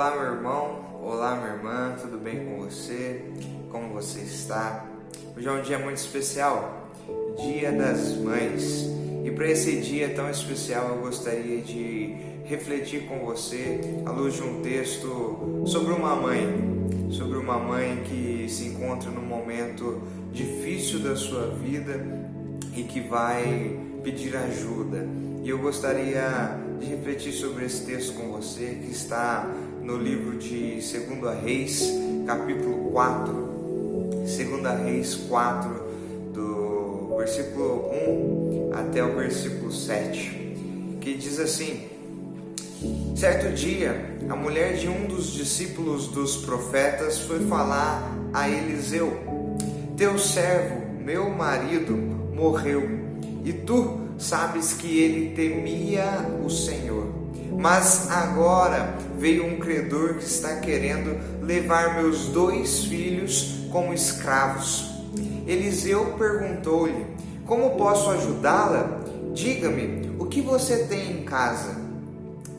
Olá, meu irmão, olá, minha irmã, tudo bem com você? Como você está? Hoje é um dia muito especial, Dia das Mães. E para esse dia tão especial eu gostaria de refletir com você à luz de um texto sobre uma mãe que se encontra num momento difícil da sua vida e que vai pedir ajuda. E eu gostaria de refletir sobre esse texto com você, que está no livro de 2 Reis, capítulo 4, 2 Reis 4, do versículo 1 até o versículo 7, que diz assim: Certo dia, a mulher de um dos discípulos dos profetas foi falar a Eliseu: Teu servo, meu marido, morreu, e tu sabes que ele temia o Senhor. Mas agora veio um credor que está querendo levar meus 2 filhos como escravos. Eliseu perguntou-lhe: Como posso ajudá-la? Diga-me, o que você tem em casa?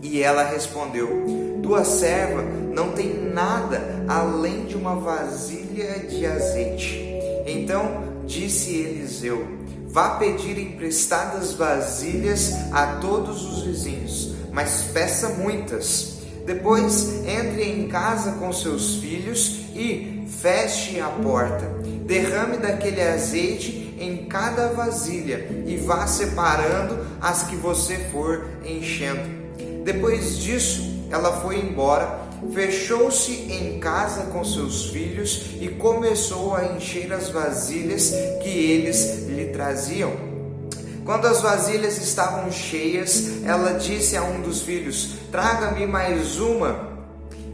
E ela respondeu: Tua serva não tem nada além de uma vasilha de azeite. Então disse Eliseu: Vá pedir emprestadas vasilhas a todos os vizinhos, mas peça muitas. Depois entre em casa com seus filhos e feche a porta. Derrame daquele azeite em cada vasilha e vá separando as que você for enchendo. Depois disso, ela foi embora, fechou-se em casa com seus filhos e começou a encher as vasilhas que eles lhe traziam. Quando as vasilhas estavam cheias, ela disse a um dos filhos: Traga-me mais uma.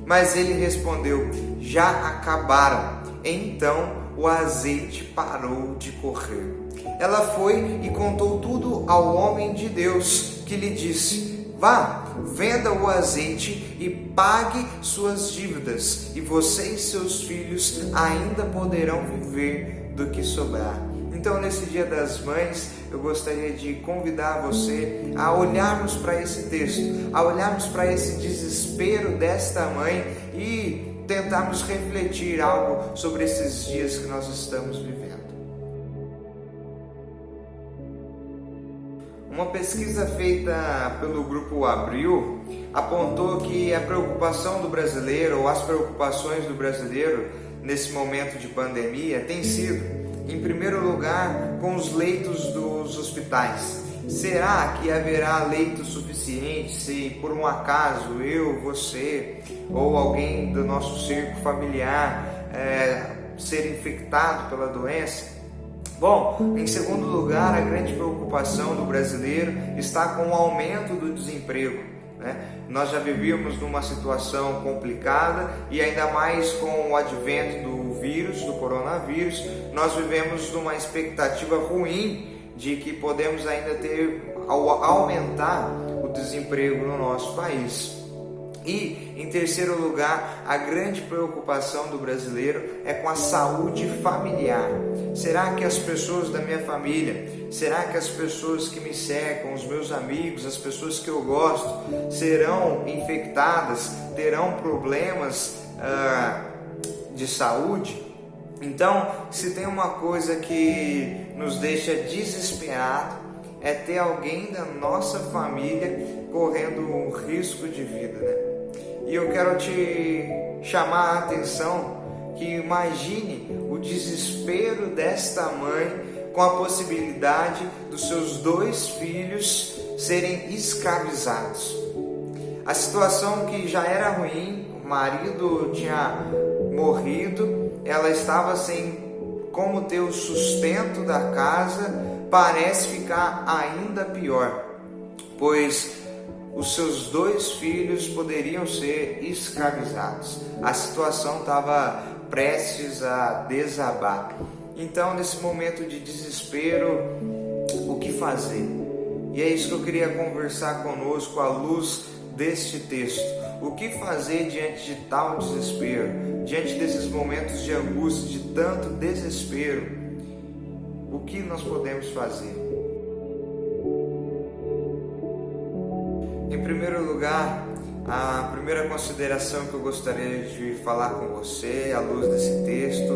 Mas ele respondeu: Já acabaram. Então o azeite parou de correr. Ela foi e contou tudo ao homem de Deus, que lhe disse: Vá, venda o azeite e pague suas dívidas, e você e seus filhos ainda poderão viver do que sobrar. Então, nesse Dia das Mães, eu gostaria de convidar você a olharmos para esse texto, a olharmos para esse desespero desta mãe e tentarmos refletir algo sobre esses dias que nós estamos vivendo. Uma pesquisa feita pelo Grupo Abril apontou que a preocupação do brasileiro, ou as preocupações do brasileiro nesse momento de pandemia, tem sido, em primeiro lugar, com os leitos dos hospitais. Será que haverá leitos suficientes se por um acaso eu, você ou alguém do nosso círculo familiar ser infectado pela doença? Bom, em segundo lugar, a grande preocupação do brasileiro está com o aumento do desemprego. Nós já vivíamos numa situação complicada e ainda mais com o advento do vírus, do coronavírus, nós vivemos numa expectativa ruim de que podemos ainda aumentar o desemprego no nosso país. E, em terceiro lugar, a grande preocupação do brasileiro é com a saúde familiar. Será que as pessoas da minha família, será que as pessoas que me cercam, os meus amigos, as pessoas que eu gosto, serão infectadas, terão problemas de saúde? Então, se tem uma coisa que nos deixa desesperados, é ter alguém da nossa família correndo um risco de vida, E eu quero te chamar a atenção que imagine o desespero desta mãe com a possibilidade dos seus 2 filhos serem escravizados. A situação que já era ruim, o marido tinha morrido, ela estava sem como ter o sustento da casa, parece ficar ainda pior, pois os seus 2 filhos poderiam ser escravizados. A situação estava prestes a desabar. Então, nesse momento de desespero, o que fazer? E é isso que eu queria conversar conosco à luz deste texto. O que fazer diante de tal desespero? Diante desses momentos de angústia, de tanto desespero? O que nós podemos fazer? Em primeiro lugar, A primeira consideração que eu gostaria de falar com você, à luz desse texto,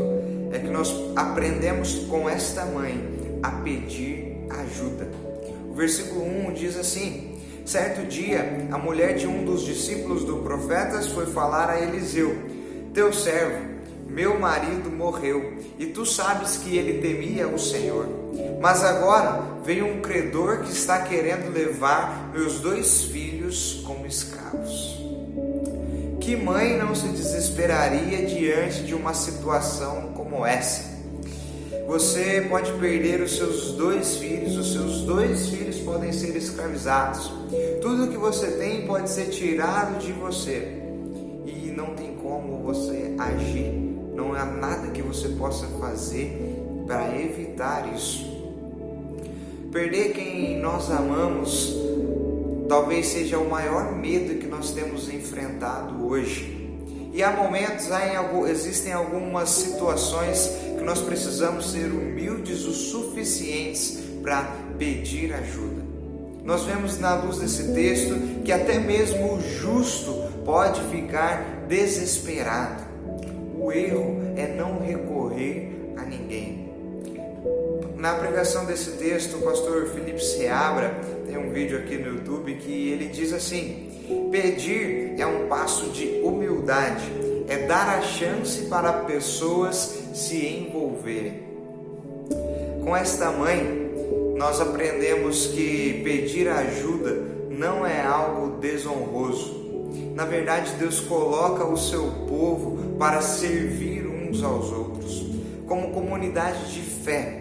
é que nós aprendemos com esta mãe a pedir ajuda. O versículo 1 diz assim: certo dia, a mulher de um dos discípulos do profeta foi falar a Eliseu: teu servo, meu marido morreu, e tu sabes que ele temia o Senhor. Mas agora veio um credor que está querendo levar meus 2 filhos como escravos. Que mãe não se desesperaria diante de uma situação como essa? Você pode perder os seus 2 filhos, os seus 2 filhos podem ser escravizados. Tudo que você tem pode ser tirado de você e não tem como você agir. Não há nada que você possa fazer para evitar isso. Perder quem nós amamos talvez seja o maior medo que nós temos enfrentado hoje. E há momentos, existem algumas situações que nós precisamos ser humildes o suficientes para pedir ajuda. Nós vemos na luz desse texto que até mesmo o justo pode ficar desesperado. O erro é não recorrer a ninguém. Na pregação desse texto, o pastor Felipe Seabra tem um vídeo aqui no YouTube que ele diz assim: pedir é um passo de humildade, é dar a chance para pessoas se envolverem. Com esta mãe, nós aprendemos que pedir ajuda não é algo desonroso. Na verdade, Deus coloca o seu povo para servir uns aos outros. Como comunidade de fé,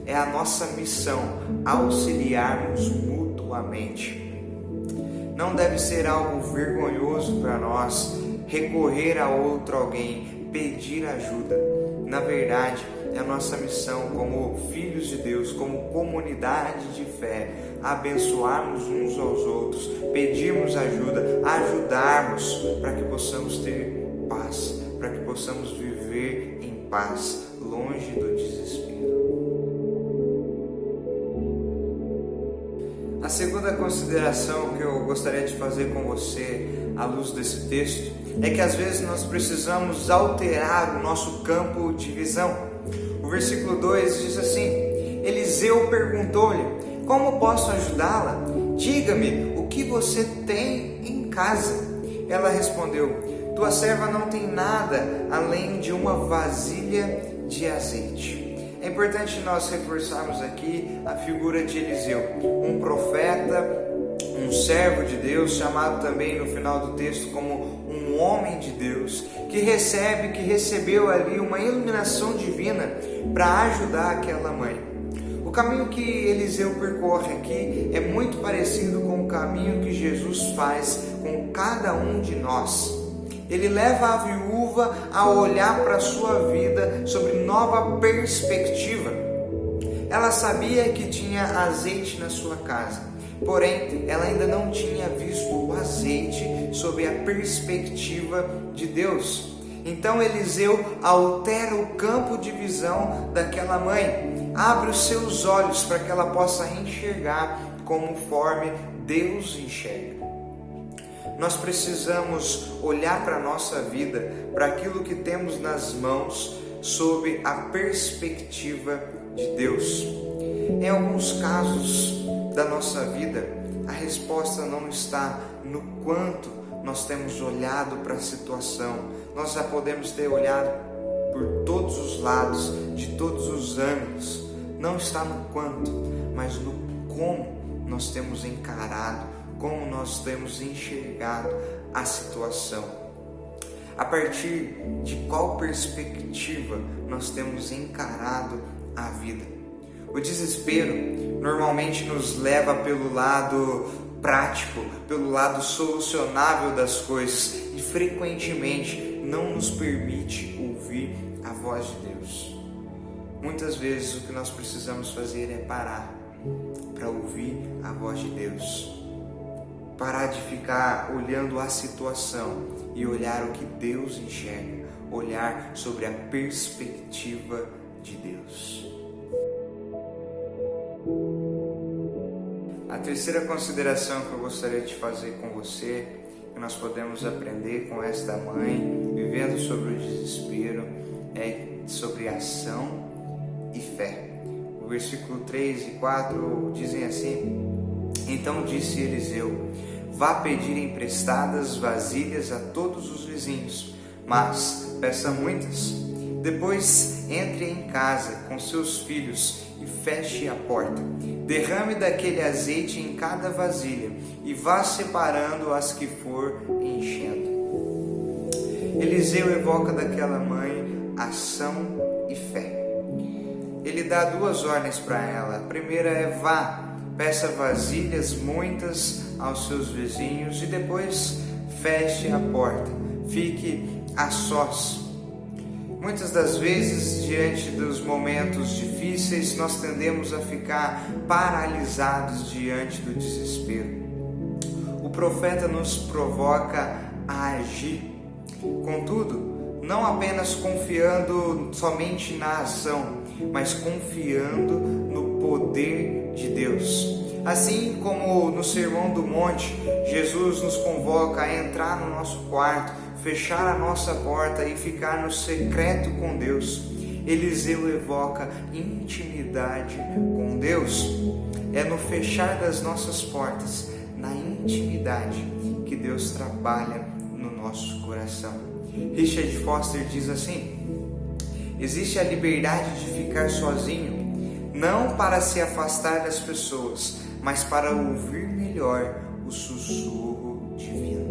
é a nossa missão auxiliarmos mutuamente. Não deve ser algo vergonhoso para nós recorrer a outro alguém, pedir ajuda. Na verdade, é a nossa missão como filhos de Deus, como comunidade de fé, abençoarmos uns aos outros, pedirmos ajuda, ajudarmos para que possamos ter paz, para que possamos viver em paz, longe do desespero. A segunda consideração que eu gostaria de fazer com você, à luz desse texto, é que às vezes nós precisamos alterar o nosso campo de visão. O versículo 2 diz assim: Eliseu perguntou-lhe: como posso ajudá-la? Diga-me o que você tem em casa. Ela respondeu: tua serva não tem nada além de uma vasilha de azeite. É importante nós reforçarmos aqui a figura de Eliseu, um profeta, um servo de Deus, chamado também no final do texto como um homem de Deus, que recebeu ali uma iluminação divina para ajudar aquela mãe. O caminho que Eliseu percorre aqui é muito parecido com o caminho que Jesus faz com cada um de nós. Ele leva a viúva a olhar para a sua vida sobre nova perspectiva. Ela sabia que tinha azeite na sua casa, porém ela ainda não tinha visto o azeite sob a perspectiva de Deus. Então Eliseu altera o campo de visão daquela mãe, abre os seus olhos para que ela possa enxergar conforme Deus enxerga. Nós precisamos olhar para a nossa vida, para aquilo que temos nas mãos, sob a perspectiva de Deus. Em alguns casos da nossa vida, a resposta não está no quanto nós temos olhado para a situação. Nós já podemos ter olhado por todos os lados, de todos os ângulos. Não está no quanto, mas no como nós temos encarado, como nós temos enxergado a situação. A partir de qual perspectiva nós temos encarado a vida. O desespero normalmente nos leva pelo lado prático, pelo lado solucionável das coisas e frequentemente não nos permite ouvir a voz de Deus. Muitas vezes o que nós precisamos fazer é parar para ouvir a voz de Deus. Parar de ficar olhando a situação e olhar o que Deus enxerga, olhar sobre a perspectiva de Deus. A terceira consideração que eu gostaria de fazer com você que nós podemos aprender com esta mãe, vivendo sobre o desespero, é sobre ação e fé. O versículo 3 e 4 dizem assim: Então disse Eliseu: Vá pedir emprestadas vasilhas a todos os vizinhos, mas peça muitas. Depois entre em casa com seus filhos e feche a porta. Derrame daquele azeite em cada vasilha e vá separando as que for enchendo. Eliseu evoca daquela mãe ação e fé. Ele dá duas ordens para ela. A primeira é: vá, peça vasilhas muitas aos seus vizinhos e depois feche a porta. Fique a sós. Muitas das vezes, diante dos momentos difíceis, nós tendemos a ficar paralisados diante do desespero. O profeta nos provoca a agir. Contudo, não apenas confiando somente na ação, mas confiando no poder de Deus. Assim como no Sermão do Monte, Jesus nos convoca a entrar no nosso quarto, fechar a nossa porta e ficar no secreto com Deus. Eliseu evoca intimidade com Deus. É no fechar das nossas portas, na intimidade, que Deus trabalha no nosso coração. Richard Foster diz assim: existe a liberdade de ficar sozinho, não para se afastar das pessoas, mas para ouvir melhor o sussurro divino.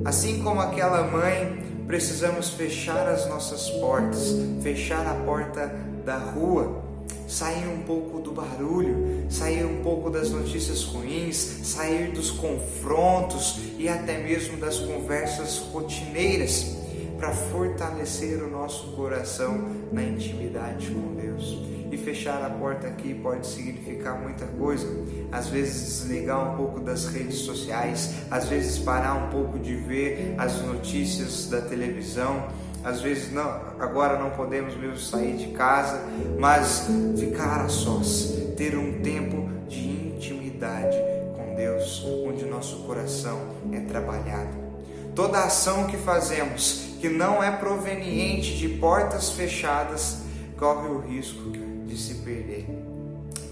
Assim como aquela mãe, precisamos fechar as nossas portas, fechar a porta da rua, sair um pouco do barulho, sair um pouco das notícias ruins, sair dos confrontos e até mesmo das conversas rotineiras, para fortalecer o nosso coração na intimidade com Deus. E fechar a porta aqui pode significar muita coisa. Às vezes desligar um pouco das redes sociais, às vezes parar um pouco de ver as notícias da televisão, às vezes agora não podemos mesmo sair de casa, mas ficar a sós, ter um tempo de intimidade com Deus, onde o nosso coração é trabalhado. Toda ação que fazemos que não é proveniente de portas fechadas corre o risco de se perder.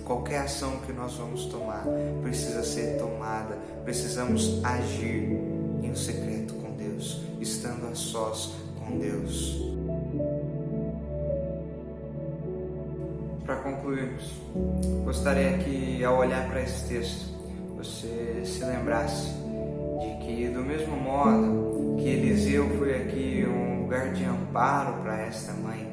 Qualquer ação que nós vamos tomar precisa ser tomada, precisamos agir em secreto com Deus, estando a sós com Deus. Para concluirmos, gostaria que ao olhar para esse texto, você se lembrasse de que do mesmo modo que Eliseu foi aqui um lugar de amparo para esta mãe,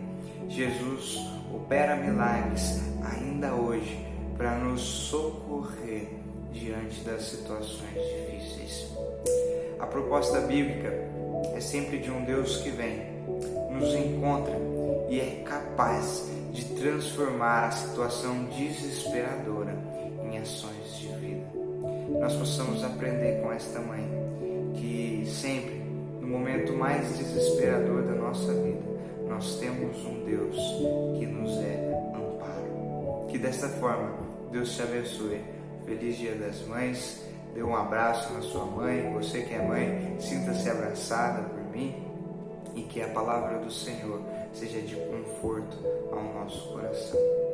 Jesus opera milagres ainda hoje para nos socorrer diante das situações difíceis. A proposta bíblica é sempre de um Deus que vem, nos encontra e é capaz de transformar a situação desesperadora em ações de vida. Nós possamos aprender com esta mãe que sempre, no momento mais desesperador da nossa vida, nós temos um Deus que nos é amparo. Que desta forma Deus te abençoe. Feliz Dia das Mães. Dê um abraço na sua mãe. Você que é mãe, sinta-se abraçada por mim. E que a palavra do Senhor seja de conforto ao nosso coração.